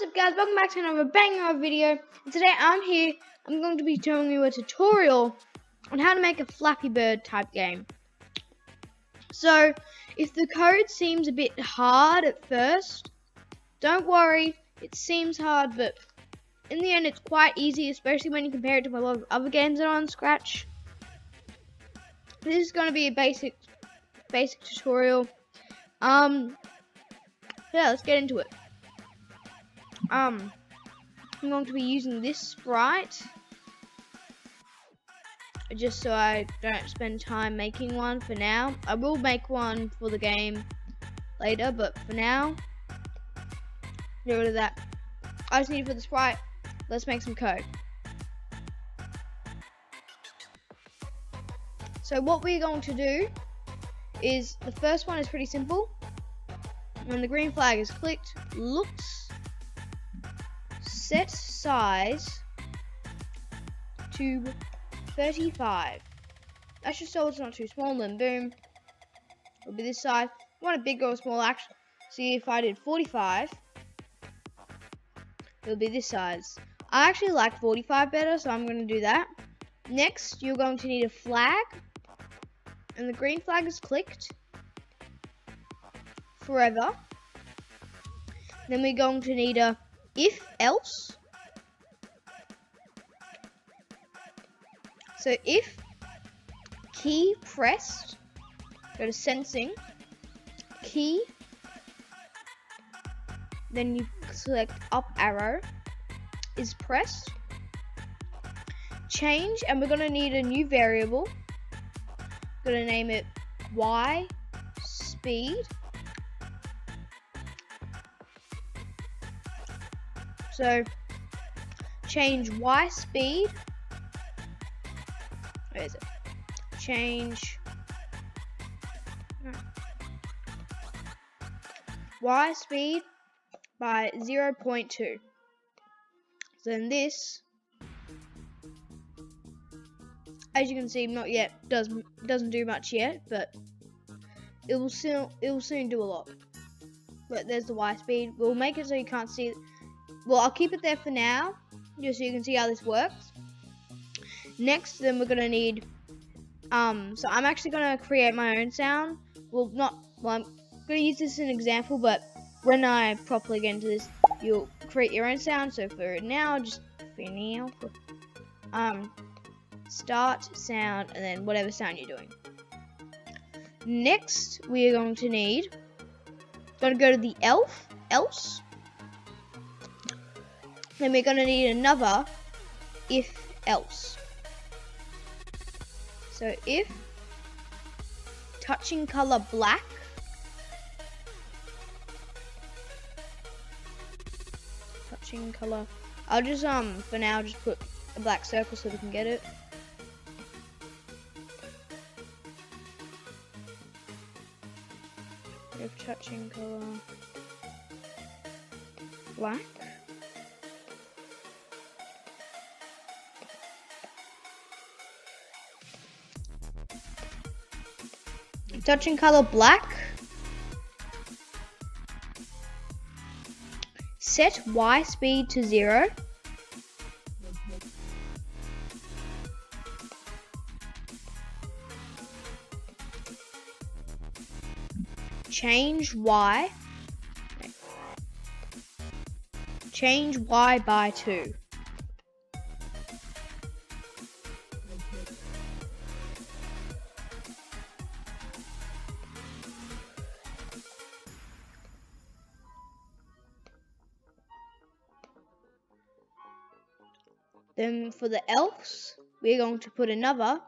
up guys, welcome back to another banger video. And today I'm going to be showing you a tutorial on how to make a Flappy Bird type game. So if the code seems a bit hard at first, don't worry, it seems hard, but in the end it's quite easy, especially when you compare it to a lot of other games that are on Scratch. This is going to be a basic tutorial. Yeah, let's get into it. I'm going to be using this sprite just so I don't spend time making one for now. I will make one for the game later, but for now, get rid of that. I just need it for the sprite. Let's make some code. So what we're going to do is, the first one is pretty simple. When the green flag is clicked, looks, set size to 35. That's just so it's not too small, then boom, it'll be this size. You want it big or small, actually. See, if I did 45, it'll be this size. I actually like 45 better, so I'm going to do that. Next, you're going to need a flag, and the green flag is clicked forever. Then we're going to need a if else. So if key pressed, go to sensing, key, then you select up arrow is pressed, change, and we're going to need a new variable. Going to name it y speed. So change y speed. Where is it? Change y speed by 0.2. So then this, as you can see, not yet doesn't do much yet, but it will soon do a lot. But there's the y speed. We'll make it so you can't see it. Well, I'll keep it there for now, just so you can see how this works. Next, then we're gonna need, so I'm actually gonna create my own sound. Well, I'm gonna use this as an example, but when I properly get into this, you'll create your own sound. So for now, start sound, and then whatever sound you're doing. Next, we are going to need, go to the else. Then we're going to need another if else. So if touching color black, I'll just for now just put a black circle so we can get it. If touching color black, touching color black, set y speed to 0, change y by 2. Then for the else, we're going to put another,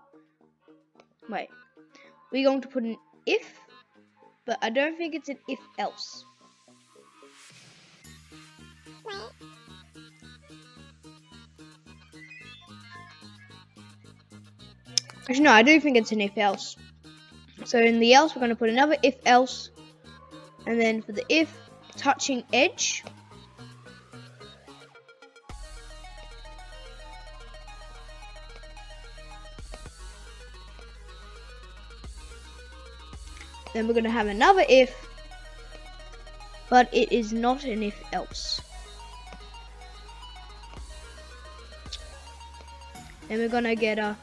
we're going to put an if, but I don't think it's an if else. Actually, no, I do think it's an if else. So in the else, we're going to put another if else, and then for the if, touching edge. Then we're going to have another if, but it is not an if else. Then we're gonna get a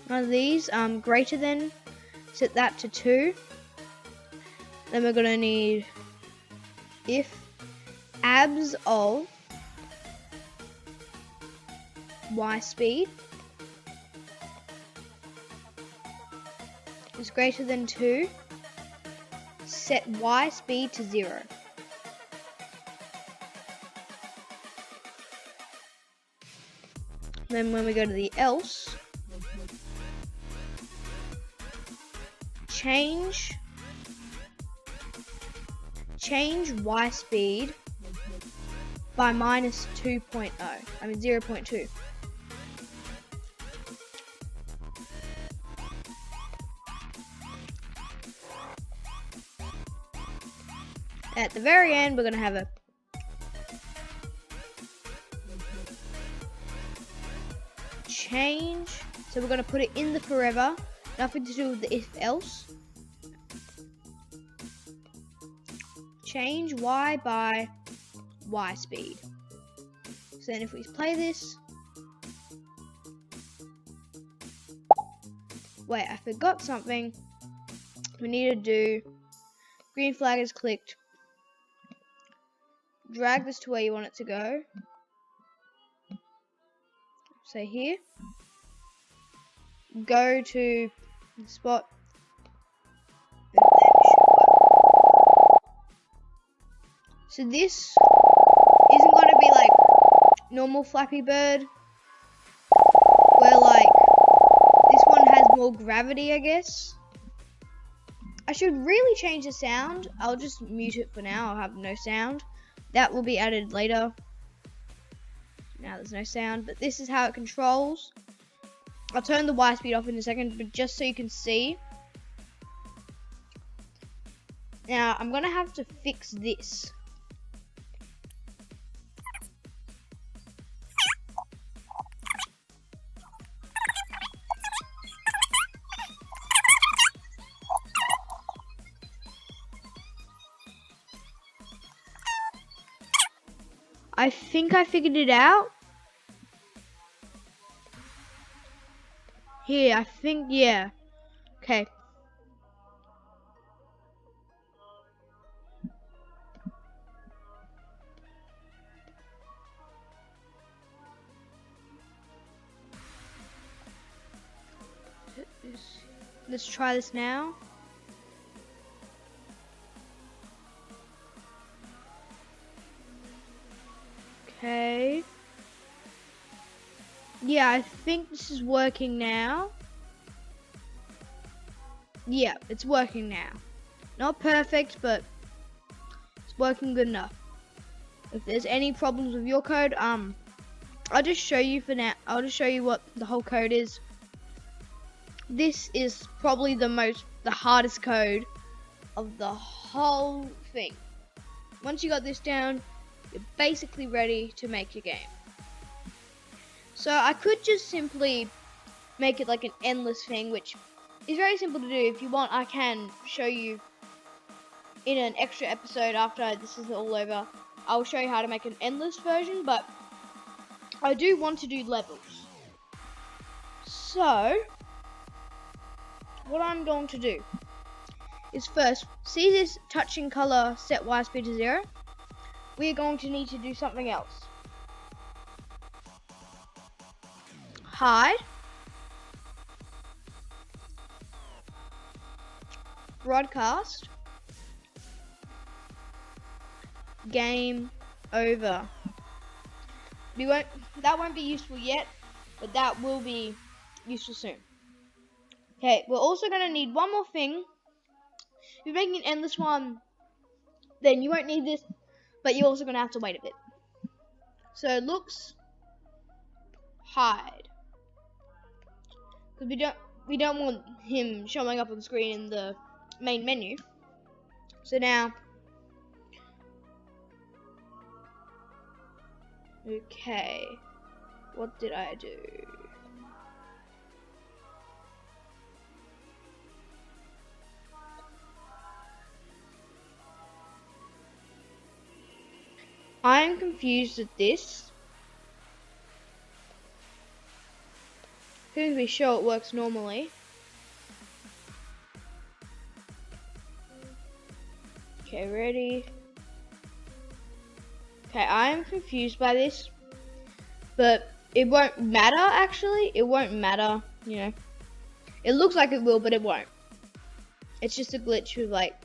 one of these, greater than, set that to 2. Then we're gonna need if abs of y speed is greater than 2, set y speed to 0. Then when we go to the else, change y speed by minus 2.0, I mean 0.2. At the very end, we're going to have a change. So we're going to put it in the forever. Nothing to do with the if else. Change y by y speed. So then if we play this. Wait, I forgot something. We need to do green flag is clicked. Drag this to where you want it to go. Say here. Go to the spot. So this isn't going to be like normal Flappy Bird, where like this one has more gravity, I guess. I should really change the sound. I'll just mute it for now. I'll have no sound. That will be added later. Now there's no sound, but this is how it controls. I'll turn the Y speed off in a second, but just so you can see. Now I'm gonna have to fix this. I think I figured it out. Here, I think, yeah. Okay. Let's try this now. Okay. Yeah, I think this is working now. Yeah, it's working now. Not perfect, but it's working good enough. If there's any problems with your code, I'll just show you for now. I'll just show you what the whole code is. This is probably the hardest code of the whole thing. Once you got this down, you're basically ready to make your game. So I could just simply make it like an endless thing, which is very simple to do. If you want, I can show you in an extra episode after this is all over. I'll show you how to make an endless version, but I do want to do levels. So what I'm going to do is first, see this touching color set Y speed to 0? We're going to need to do something else. Hide. Broadcast. Game over. That won't be useful yet, but that will be useful soon. Okay, we're also going to need one more thing. If you're making an endless one, then you won't need this, but you're also going to have to wait a bit. So looks, hide, because we don't want him showing up on the screen in the main menu. So now, okay, what did I do? I'm confused at this. As soon as we show it works normally. Okay, ready. Okay, I'm confused by this, but it won't matter actually. It won't matter, you know. It looks like it will, but it won't. It's just a glitch with like,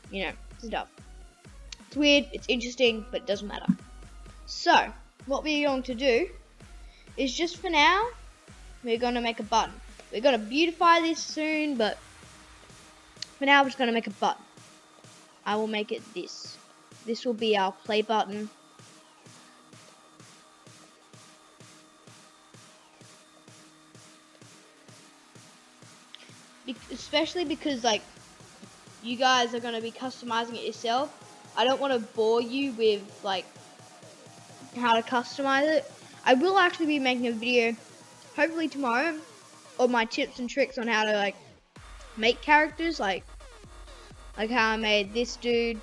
you know, stuff. It's weird, it's interesting, but it doesn't matter. So, what we're going to do is just for now, we're going to make a button. We're going to beautify this soon, but for now, we're just going to make a button. I will make it this. This will be our play button. Especially because, like, you guys are going to be customizing it yourself. I don't want to bore you with, like, how to customize it. I will actually be making a video, hopefully tomorrow, of my tips and tricks on how to, like, make characters, like how I made this dude.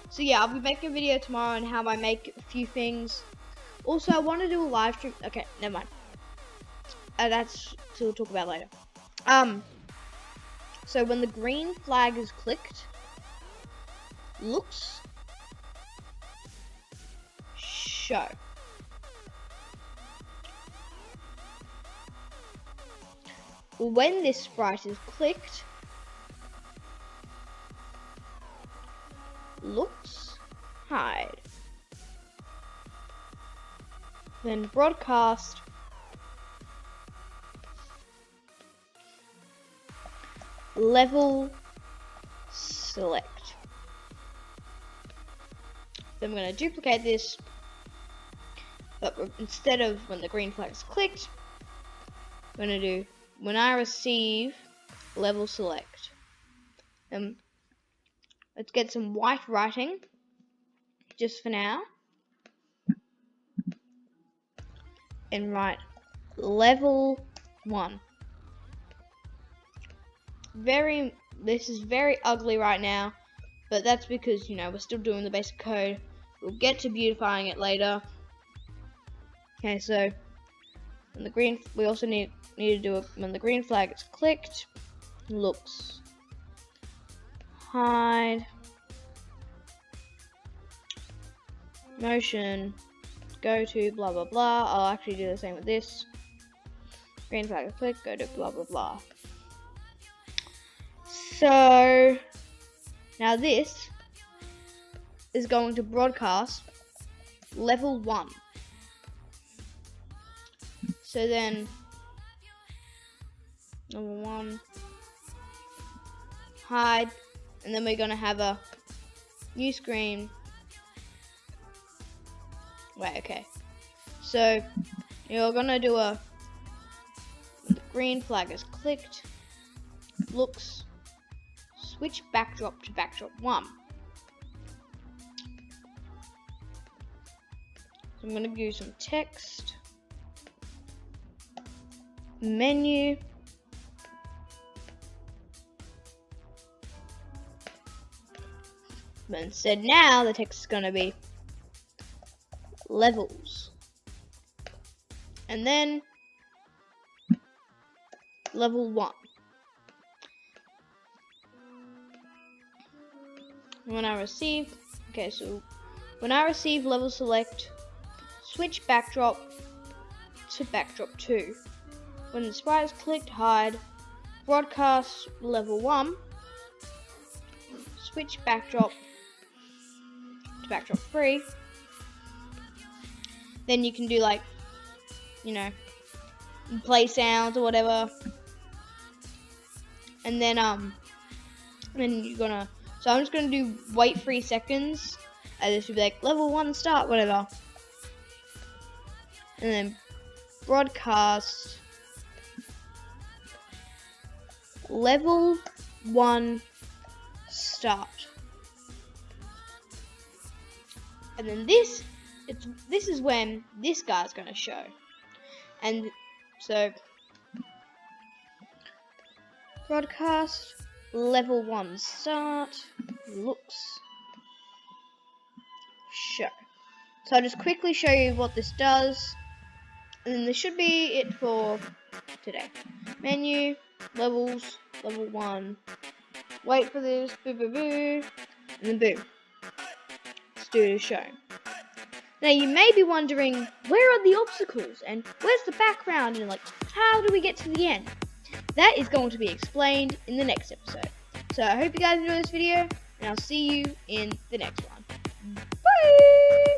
So yeah, I'll be making a video tomorrow on how I make a few things. Also, I want to do a live stream. Okay, never mind. That's we'll talk about later. So when the green flag is clicked, looks, show. When this sprite is clicked, looks, hide. Then broadcast, level, select. Then we're going to duplicate this, but instead of when the green flag is clicked, we're going to do when I receive, level select. Let's get some white writing, just for now, and write level 1. This is very ugly right now, but that's because, you know, we're still doing the basic code. We'll get to beautifying it later. Okay, so when the green, we also need to do it when the green flag is clicked, looks, hide, motion, go to blah blah blah. I'll actually do the same with this. Green flag is clicked, go to blah blah blah. So now this is going to broadcast level 1. So then level 1, hide, and then we're gonna have a new screen. Wait, okay. So you're gonna do a when the green flag is clicked, looks, switch backdrop to backdrop 1. So I'm gonna do some text, menu, but instead now the text is gonna be levels, and then level 1. When I receive, okay, so when I receive level select, switch backdrop to backdrop 2. When the sprite is clicked, hide, broadcast level 1, switch backdrop to backdrop 3. Then you can do, like, you know, play sounds or whatever. And then you're gonna, so I'm just gonna do wait 3 seconds, and this would be like level 1 start, whatever. And then broadcast level 1 start. And then this is when this guy's gonna show. And so broadcast level 1 start, looks, show. So I'll just quickly show you what this does, and then this should be it for today. Menu, levels, level 1, wait for this, boo boo boo, and then boom. Studio show. Now you may be wondering, where are the obstacles, and where's the background, and like, how do we get to the end? That is going to be explained in the next episode. So I hope you guys enjoy this video, and I'll see you in the next one. Bye!